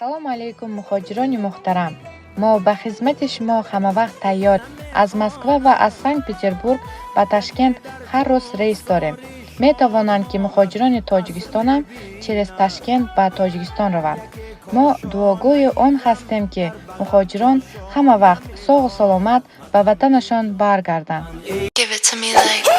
салом алейкум мухоҷирони муҳтарам. Мо ба хизмати шумо ҳамавақт тайёр. Аз Москва ва аз Санкт-Петербург ба Ташкент ҳар рӯз рейс дорем. метавонанд ки мухоҷирони Тоҷикистонам через Ташкент ба Тоҷикистон раванд. мо дуогӯи он ҳастем ки мухоҷирон ҳама вақт соғу саломат ба ватанашон баргарданд. Give it to me like